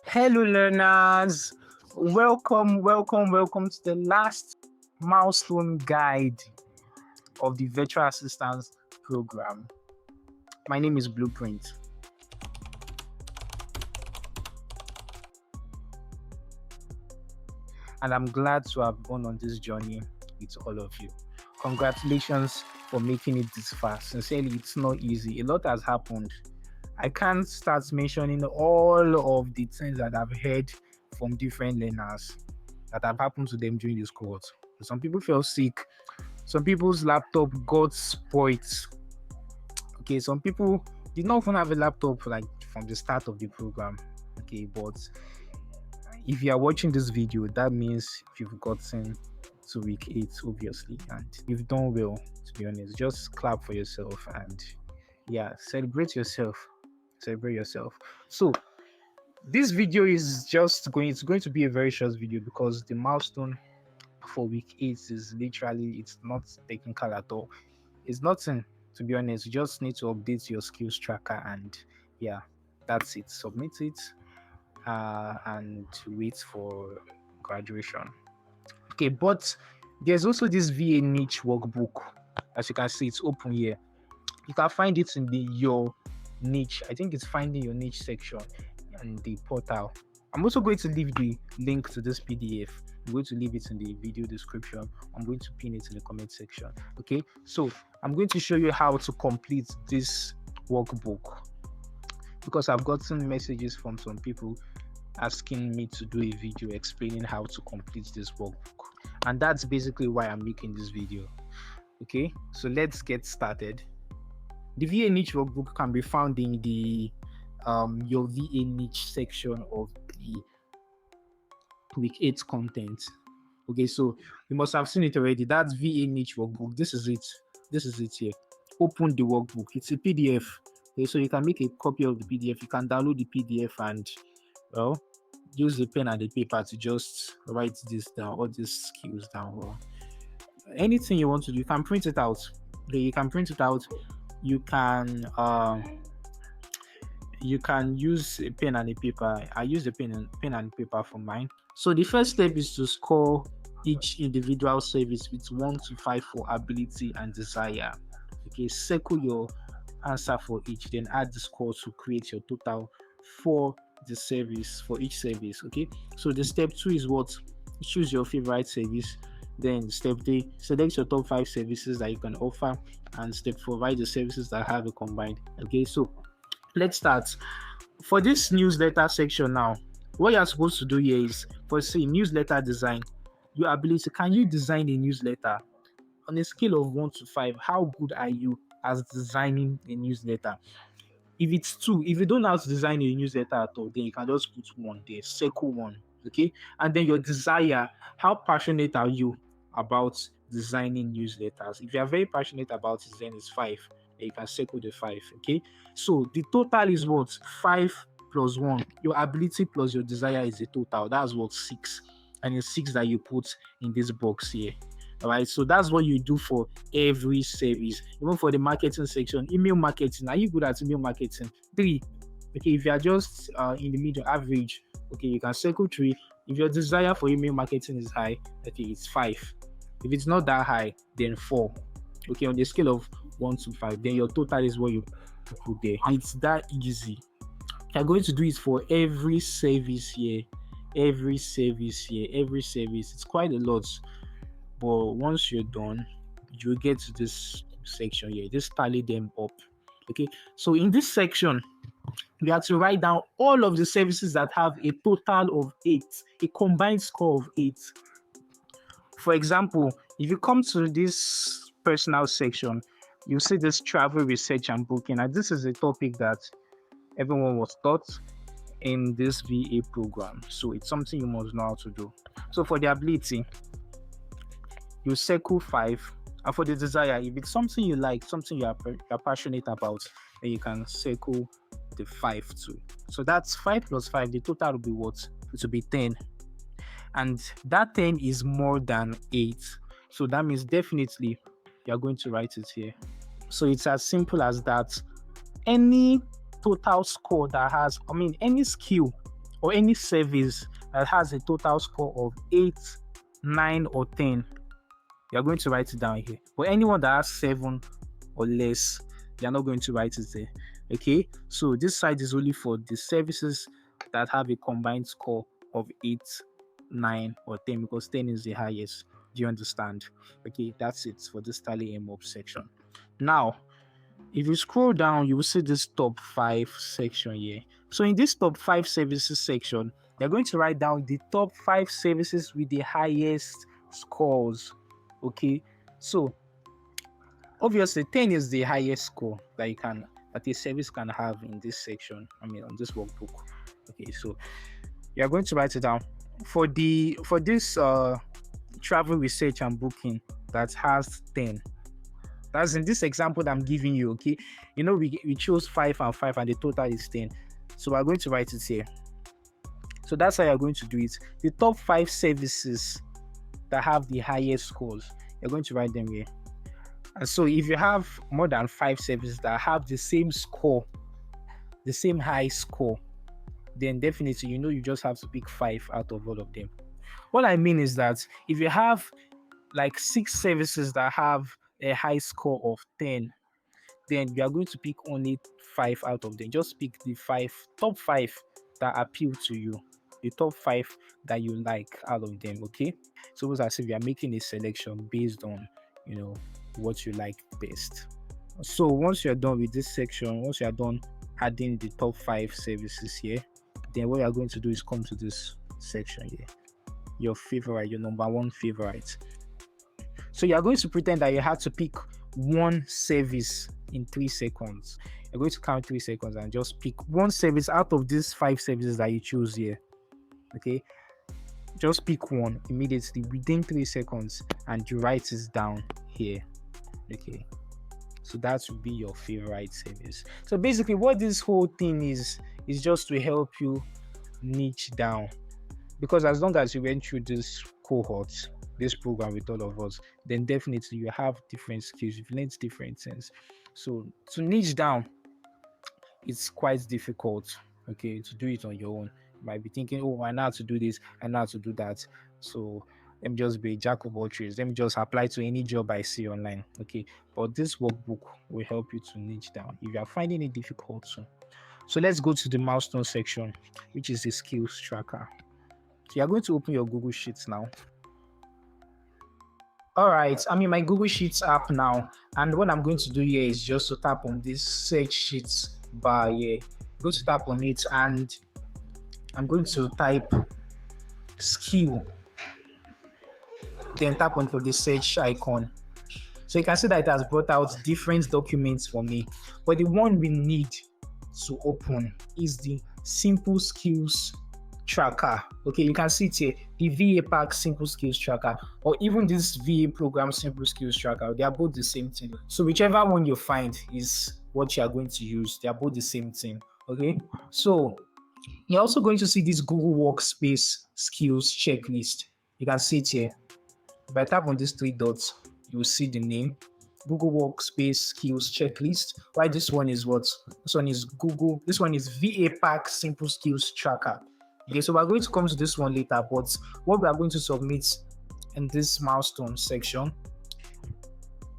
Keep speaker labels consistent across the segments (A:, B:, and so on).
A: Hello, learners. Welcome to the last milestone guide of the Virtual Assistance Program. My name is Blueprint, and I'm glad to have gone on this journey with all of you. Congratulations for making it this far. Sincerely, it's not easy. A lot has happened. I can't start mentioning all of the things that I've heard from different learners that have happened to them during this cohort. Some people fell sick. Some people's laptop got spoiled. Okay, some people did not even have a laptop like from the start of the program. Okay, but if you are watching this video, that means you've gotten to week 8, obviously, and you've done well. To be honest, just clap for yourself and celebrate yourself. So this video is it's going to be a very short video because the milestone for week 8 is literally, it's not technical at all. It's nothing, to be honest. You just need to update your skills tracker and that's it. Submit it and wait for graduation. Okay, but there's also this VA niche workbook. As you can see, it's open here. You can find it in your niche. I think it's finding your niche section and the portal. I'm also going to leave the link to this PDF. I'm going to leave it in the video description. I'm going to pin it in the comment section. Okay, so I'm going to show you how to complete this workbook because I've gotten messages from some people asking me to do a video explaining how to complete this workbook, and that's basically why I'm making this video. Okay, so let's get started. The VA niche workbook can be found in the your VA niche section of the week 8 content. Okay, so you must have seen it already. That's VA niche workbook. This is it here. Open the workbook. It's a PDF. Okay, so you can make a copy of the PDF. You can download the PDF and use the pen and the paper to just write this down, all these skills down. Or anything you want to do, you can print it out. Okay, you can print it out. You can use a pen and a paper. I use the pen and paper for mine. So the first step is to score each individual service with 1 to 5 for ability and desire. Okay, circle your answer for each, then add the score to create your total for the service, for each service. Okay, so the step 2 is what? Choose your favorite service. Then step 3, select your top 5 services that you can offer, and step 4, write the services that have a combined. Okay, so let's start. For this newsletter section now, what you're supposed to do here is, for say newsletter design, your ability. Can you design a newsletter? On a scale of 1 to 5, how good are you as designing a newsletter? If it's 2, if you don't know how to design a newsletter at all, then you can just put 1 there, circle 1. Okay, and then your desire, how passionate are you about designing newsletters? If you are very passionate about it, then it's 5. You can circle the 5. Okay, so the total is what? 5 plus 1. Your ability plus your desire is the total. That's what? 6. And it's 6 that you put in this box here. All right, so that's what you do for every service. Even for the marketing section, email marketing. Are you good at email marketing? 3. Okay, if you are just in the middle, average, okay, you can circle 3. If your desire for email marketing is high, okay, it's 5. If it's not that high, then 4. Okay, on the scale of 1 to 5, then your total is what you put there. And it's that easy. You're going to do it for every service here. Every service. It's quite a lot. But once you're done, you'll get to this section here. Just tally them up. Okay, so in this section, we have to write down all of the services that have a total of 8, a combined score of 8. For example, if you come to this personal section, you see this travel research and booking, and this is a topic that everyone was taught in this VA program. So it's something you must know how to do. So for the ability, you circle 5, and for the desire, if it's something you like, something you're passionate about, then you can circle the 5 too. So that's 5 plus 5. The total will be what? It will be 10, and that 10 is more than 8. So that means definitely you're going to write it here. So it's as simple as that. Any total score that has, any skill or any service that has a total score of 8, 9, or 10, you're going to write it down here. But anyone that has 7 or less, you're not going to write it there. Okay, so this side is only for the services that have a combined score of 8, 9, or 10, because 10 is the highest. Do you understand? Okay, that's it for this tally M up section. Now, if you scroll down, you will see this top 5 section here. So in this top 5 services section, you're going to write down the top 5 services with the highest scores. Okay, so obviously 10 is the highest score that a service can have in this section. On this workbook. Okay, so you're going to write it down for this travel research and booking that has 10. That's in this example that I'm giving you. Okay, we chose 5 and 5 and the total is 10, so we're going to write it here. So that's how you're going to do it. The top 5 services that have the highest scores, you're going to write them here. And so if you have more than 5 services that have the same score, the same high score, then definitely you just have to pick 5 out of all of them. What I mean is that if you have like 6 services that have a high score of 10, then you are going to pick only 5 out of them. Just pick the top 5 that appeal to you, the top 5 that you like out of them. Okay, so it's as if you are making a selection based on what you like best. So once you're done with this section, once you're done adding the top 5 services here, then what you're going to do is come to this section here, your favorite, your number 1 favorite. So you're going to pretend that you had to pick one service in 3 seconds. You're going to count 3 seconds and just pick one service out of these 5 services that you choose here. Okay, just pick one immediately within 3 seconds and you write it down here. Okay, so that would be your favorite service. So basically what this whole thing is just to help you niche down, because as long as you went through this cohort, this program with all of us, then definitely you have different skills, you've learned different things. So to niche down, it's quite difficult, okay, to do it on your own. You might be thinking, oh, I know how to do this, I know how to do that, so let me just be a jack of all trades, let me just apply to any job I see online. Okay, but this workbook will help you to niche down if you are finding it difficult to. So let's go to the milestone section, which is the skills tracker. So you're going to open your Google Sheets now. All right, I'm in my Google Sheets app now, and what I'm going to do here is just to tap on this search sheets bar here. Go to tap on it, and I'm going to type skill, then tap onto the search icon. So you can see that it has brought out different documents for me, but the one we need to open is the simple skills tracker. Okay, you can see it here, the VA Pack Simple Skills Tracker, or even this VA Program Simple Skills Tracker. They are both the same thing. So whichever one you find is what you are going to use. They are both the same thing. Okay, so you're also going to see this Google Workspace Skills Checklist. You can see it here. If I tap on these 3 dots, you will see the name, Google Workspace Skills Checklist. Why this one is what? This one is Google. This one is VA Pack Simple Skills Tracker. Okay, so we're going to come to this one later, but what we are going to submit in this milestone section.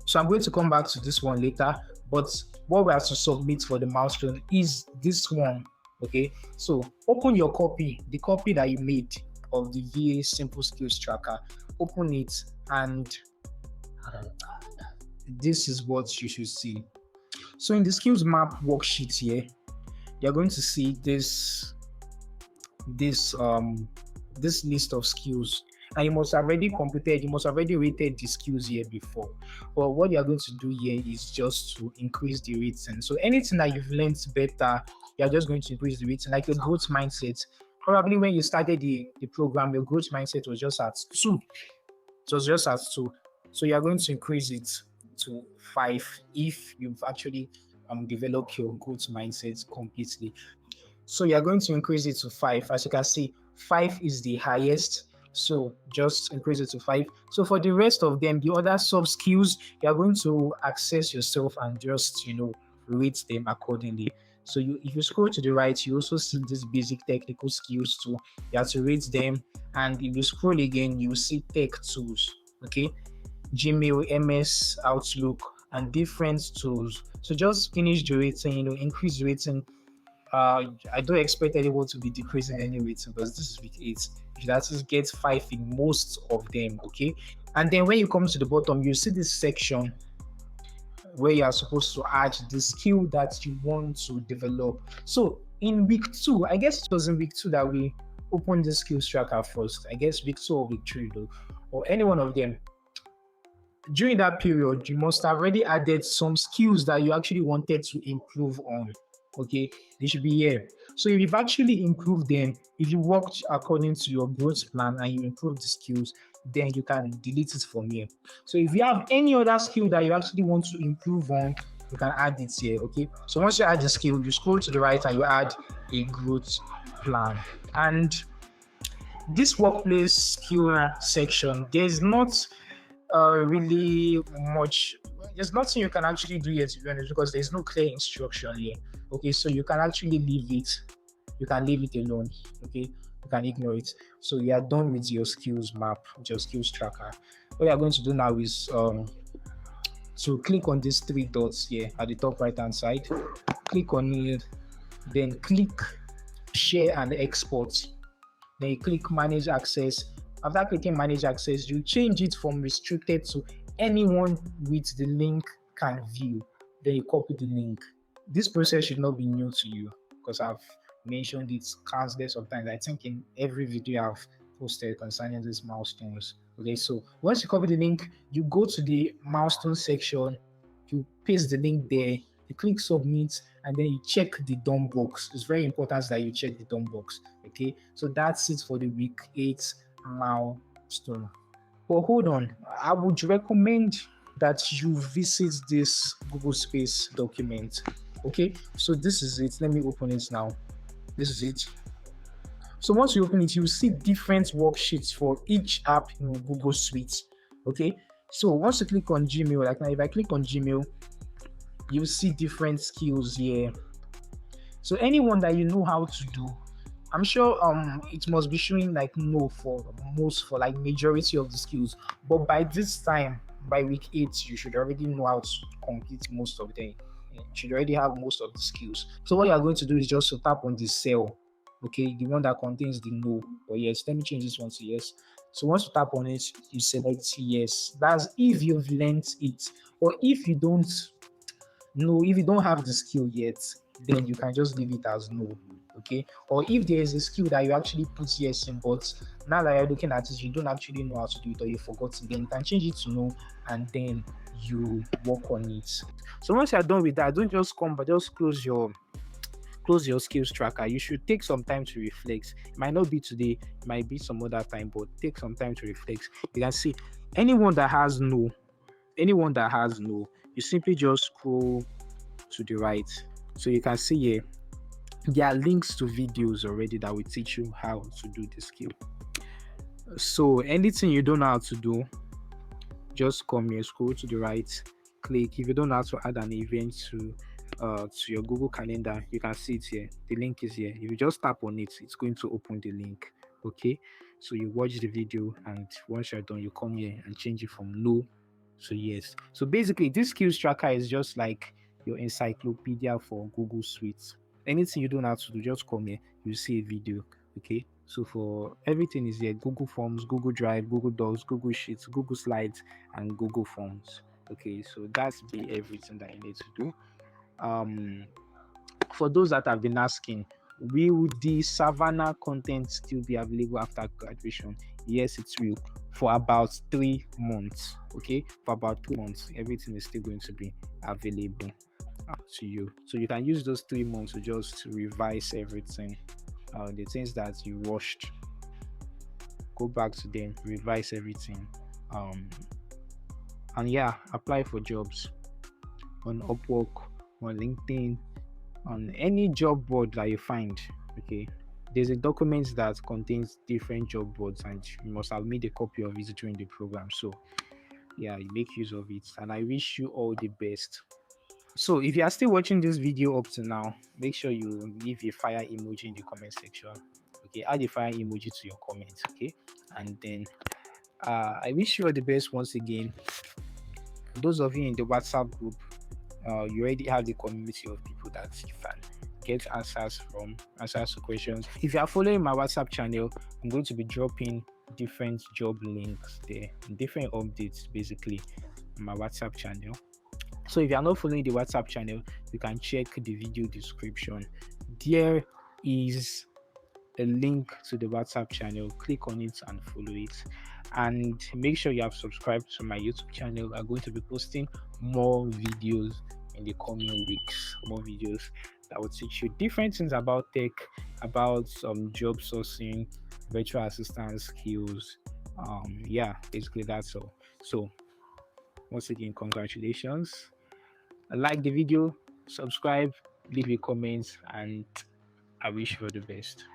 A: So I'm going to come back to this one later, but what we have to submit for the milestone is this one. Okay, so open your copy, the copy that you made of the VA Simple Skills Tracker. Open it, and this is what you should see. So in the skills map worksheet here, you're going to see this list of skills, and you must have already completed, you must have already rated the skills here before. But what you're going to do here is just to increase the rating. So anything that you've learned better, you're just going to increase the rating. Like your growth mindset, probably when you started the program, your growth mindset was just at 2. It was just at 2. So you're going to increase it to 5 if you've actually developed your growth mindset completely. So you're going to increase it to 5. As you can see, 5 is the highest. So just increase it to 5. So for the rest of them, the other sub skills, you're going to access yourself and just, rate them accordingly. So if you scroll to the right, you also see these basic technical skills too. You have to rate them. And if you scroll again, you will see tech tools. Okay, Gmail, MS, Outlook, and different tools. So just finish the rating, increase the rating. I don't expect anyone to be decreasing any rating because this is week 8. You should at least get 5 in most of them, okay? And then when you come to the bottom, you see this section where you are supposed to add the skill that you want to develop. So in week 2, I guess it was in week 2 that we opened the skills tracker first. I guess week 2 or week 3 though, or any one of them. During that period, you must have already added some skills that you actually wanted to improve on. Okay, they should be here. So if you've actually improved them, if you worked according to your growth plan and you improve the skills, then you can delete it from here. So if you have any other skill that you actually want to improve on, you can add it here. Okay, so once you add the skill, you scroll to the right and you add a growth plan. And this workplace skill section, there's not really much. There's nothing you can actually do here, to be honest, because there's no clear instruction here. Okay, so you can actually leave it. You can leave it alone. Okay, you can ignore it. So you are done with your skills map, with your skills tracker. What you are going to do now is to click on these 3 dots here at the top right hand side. Click on it, then click share and export. Then you click manage access. After clicking manage access, you change it from restricted to anyone with the link can view. Then you copy the link. This process should not be new to you because I've mentioned it countless of times. I think in every video I've posted concerning these milestones. Okay, so once you copy the link, you go to the milestone section, you paste the link there, you click submit, and then you check the done box. It's very important that you check the done box. Okay, so that's it for the week 8 milestone. But hold on, I would recommend that you visit this Google Space document. Okay, so this is it. Let me open it now. This is it. So once you open it, you see different worksheets for each app in Google Suite. Okay, so once you click on Gmail, like now, if I click on Gmail, you see different skills here. So anyone that you know how to do, I'm sure it must be showing like no for like majority of the skills. But by this time, by week 8, you should already know how to complete most of them. You should already have most of the skills. So what you are going to do is just to tap on the cell, okay, the one that contains the no or yes. Let me change this one to yes. So once you tap on it, you select yes. That's if you've learned it. Or if you don't know, if you don't have the skill yet, then you can just leave it as no. Okay, or if there is a skill that you actually put yes in, but now that you're looking at it, you don't actually know how to do it or you forgot it, then you can change it to no and then you work on it. So once you're done with that, don't just come but just close your skills tracker. You should take some time to reflect. It might not be today, it might be some other time, but take some time to reflect. You can see anyone that has no, you simply just scroll to the right. So you can see here there are links to videos already that will teach you how to do the skill. So anything you don't know how to do, just come here, scroll to the right, click. If you don't know how to add an event to your Google Calendar, you can see it here. The link is here. If you just tap on it, it's going to open the link. Okay, so you watch the video, and once you're done, you come here and change it from no to yes. So basically, this skills tracker is just like your encyclopedia for Google Suite. Anything you don't have to do, just come here, you see a video. Okay, so for everything is here: Google Forms, Google Drive, Google Docs, Google Sheets, Google Slides, and Google Forms. Okay, so that's be everything that you need to do. For those that have been asking, will the Savannah content still be available after graduation? Yes, it will, for about 3 months. Okay, for about 2 months, everything is still going to be available to you. So you can use those 3 months to just revise everything. The things that you rushed, go back to them, revise everything, and yeah, apply for jobs on Upwork, on LinkedIn, on any job board that you find. Okay, there's a document that contains different job boards, and you must have made a copy of it during the program. So yeah, you make use of it, and I wish you all the best. So if you are still watching this video up to now, make sure you leave a fire emoji in the comment section. Okay, add a fire emoji to your comments. Okay, and then I wish you all the best once again. Those of you in the WhatsApp group, you already have the community of people that you can get answers to questions. If you are following my WhatsApp channel, I'm going to be dropping different job links there, different updates basically on my WhatsApp channel. So if you are not following the WhatsApp channel, you can check the video description. There is a link to the WhatsApp channel. Click on it and follow it. And make sure you have subscribed to my YouTube channel. I'm going to be posting more videos in the coming weeks. More videos that will teach you different things about tech, about job sourcing, virtual assistance skills. Yeah, basically that's all. So once again, congratulations. Like the video, subscribe, leave a comment, and I wish you all the best.